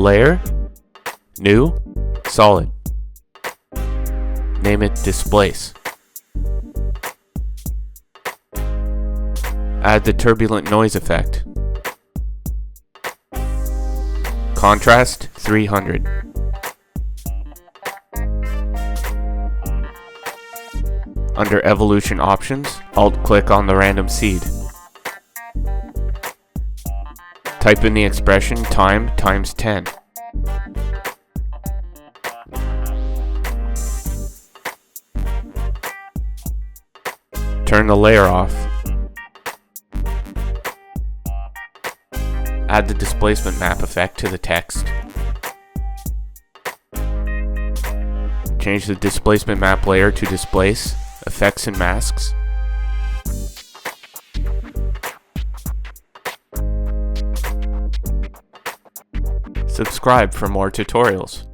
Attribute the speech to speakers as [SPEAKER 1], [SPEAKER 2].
[SPEAKER 1] Layer, New, Solid. Name it Displace. Add the turbulent noise effect. Contrast 300. Under Evolution Options, alt-click on the random seed. Type in the expression time times 10. Turn the layer off. Add the displacement map effect to the text. Change the displacement map layer to Displace, Effects and Masks. Subscribe for more tutorials.